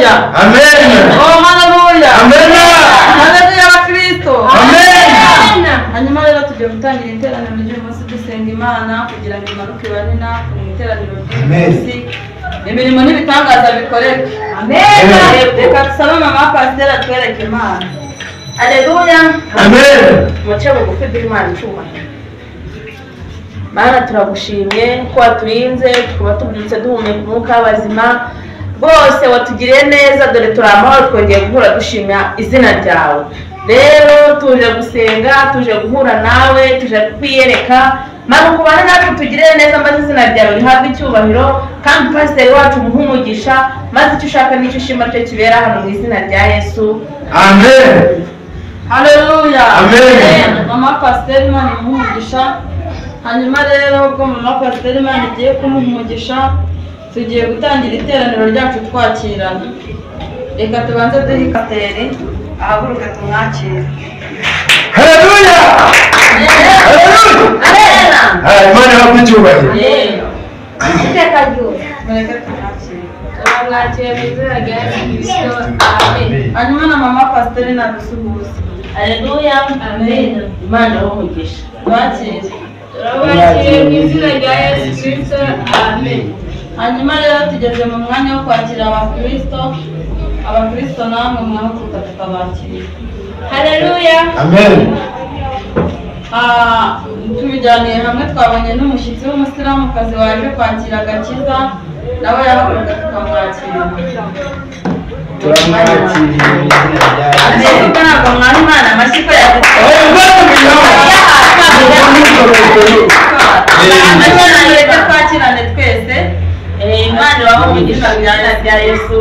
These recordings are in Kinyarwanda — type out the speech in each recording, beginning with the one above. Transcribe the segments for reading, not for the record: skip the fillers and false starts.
Haleluya. Amen. Oh haleluya. Amen. Haleluya Kristo. Amen. Hanyuma rero tugiye gutangira iteraniro ry'umunsi dusenga Imana kugira ngo imanuke bane natwe mu iteraniro ry'umunsi. Imirimo n'ibitangaza bikoreka. Amen. Reka tusabe mama pasiteri atwereke Imana. Haleluya. Amen. Muce bugufi bw'Imana icyubahiro. Mana turagushimye ko waturinze tukaba tubyutse duhumeka umwuka w'abazima bose watugiriye neza dore turi amahoro twongeye guhura dushimira izina ryawe. Rero tuje gusenga tuje guhura nawe tuje kwiyereka maze ukubane natwe tugiriye neza maze izina ryawe rihabwe icyubahiro kandi pasiteri wacu umuhe umugisha maze icyo ushaka n'icyo ushima cyo kibera hano mu izina rya Yesu. Amen. Haleluya. Amen. Mama pasiteri Imana imuhe umugisha. Hanyuma rero ubwo mama pasiteri Imana igiye kumuha umugisha tugiye gutangira iteraniro ryacu twakirana. Reka tubanze duhe pasiteri ahaguruke tumwakire. Haleluya. Haleluya. Imana yakucyubahiro. Iteka ryose. Mureke tumwakire. Turamwakire mu izina rya Yesu. Amen. Hanyuma na mama pasiteri nadusuhuza. Haleluya. Amen. Imana y'umugisha. Twakire. Turabakiriye mu izina rya Yesu Kristo. Amen. Hanyuma rero tugeze mu mwanya wo kwakira abakristo namwe mwahaguruka tukabakira. Haleluya. Amen. Tubijyaniye hamwe twabonye n'umushyitsi w'umusilamukazi waje kwakira agakiza nawe yahaguruka tukamwakira. Ntabwo mwari Imana amashyi ko twakirane twese. Imana ibahe umugisha mu izina rya Yesu.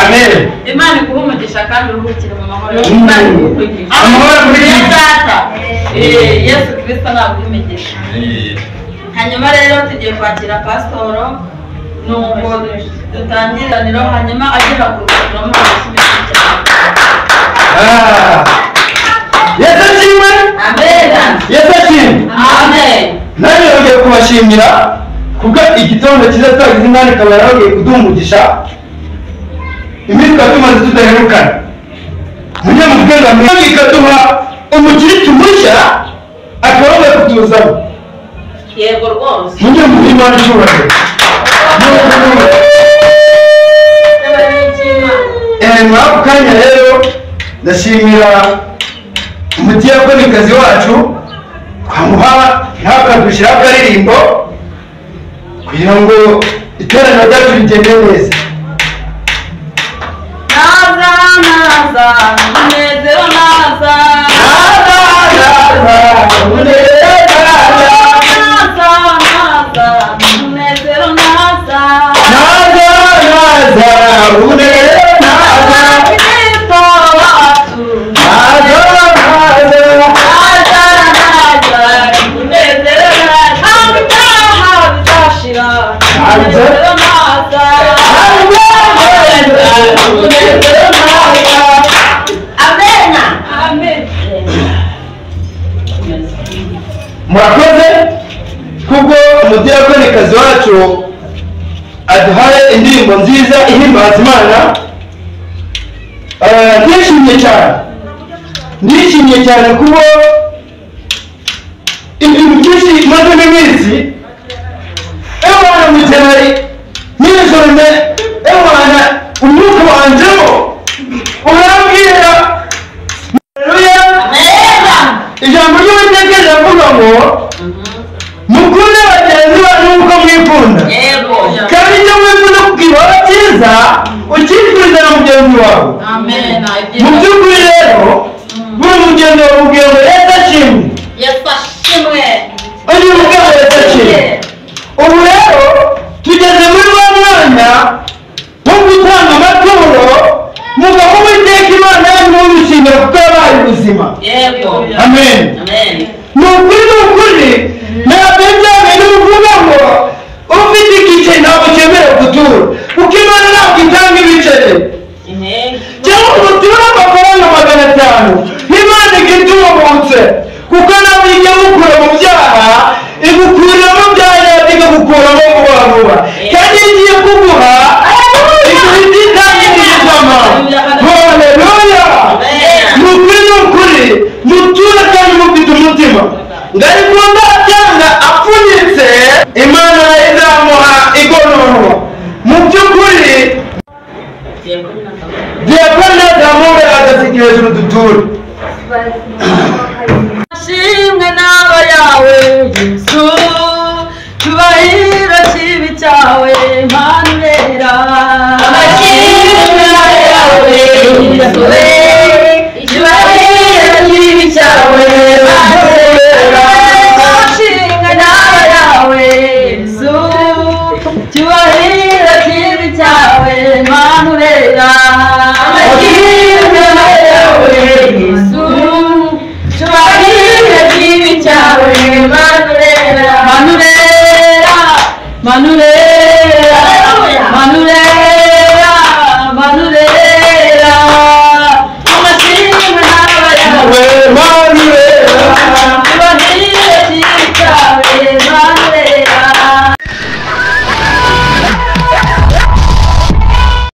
Amen. Imana iguhe umugisha kandi uruhukire mu mahoro. Amahoro muri Data. Yesu Kristo naguhe umugisha. Hanyuma rero tugiye kwakira pasitoro nuko dutangiraniro hanyuma agihaguruka turamuha umugisha. Yesu ashimwe. Amen. Yesu ashimwe. Amen. Nanjye ngiye kubashimira kubwo igitondo cyiza twagize Imana ikaba yaragiye kuduha umugisha iminsi tumaze tudaherukana munyamubwira mwami ikaduha umukiritu mushya akaba kutuzaho. Yego rwose. Munyamubwira Imana ishobora mwako kanya rero ndashimira umutiyakonikazi wacu twamuha ntakadushyiraho akaririmbo kugira ngo iteraniro ryacu rigende neza. Naza naza umunezero naza. Naza naza umunezero naza. Naza naza umunezero naza. Naza naza umunezero naza. Kristo wacu. Naza naza. Naza naza umunezero naza. Ibyaha bizashira. Umunezero naza. Umunezero naza. Amen. Amen. Murakoze kubwo umutiyakonikazi wacu aduhaye indirimbo nziza ihimbaza Imana. Ndishimye cyane kuko ibintu byinshi maze n'iminsi ewana mugenari nijoro ewana umwuka wanjemo urambwira. Haleluya. Ijambo ry'Uwiteka riravuga ngo mukunde bagenzi banyu nk'uko mwikunda kandi icyo mwifuza kukibaho cyiza ukifuriza na mugenzi wawe. Mu by'ukuri rero buri mugenzi wawe ubwiye ngo Yesu ashimwe. Yesu ashimwe. Uyu mugabo Yesu ashimwe. Ubu rero tugeze muri wa mwanya wo gutanga amaturo mugabo Uwiteka Imana yanyu mubishimira kuko yabaye ubuzima. Amen. Ni ukuri ntabwo byabera uvuga ngo ufite igice ntabwo cyemerewe gutura kuko Imana ntabwo itanga ibiceri cyangwa ngo uture amafaranga 500 Imana igitubutse kuko nawe ijya gukura mu byaha igukuramo byaha ikagukuramo vuba vuba kandi igiye kuguha ikuhita itangirije Yesu we icyubahiro kibi cyawe Manurera amashinga nawe yawe Yesu icyubahiro kibi cyawe Manurera amashinga nawe yawe Yesu icyubahiro kibi cyawe Manurera Manurera Manurera Manurera Manurera amashinga nawe yawe Manurera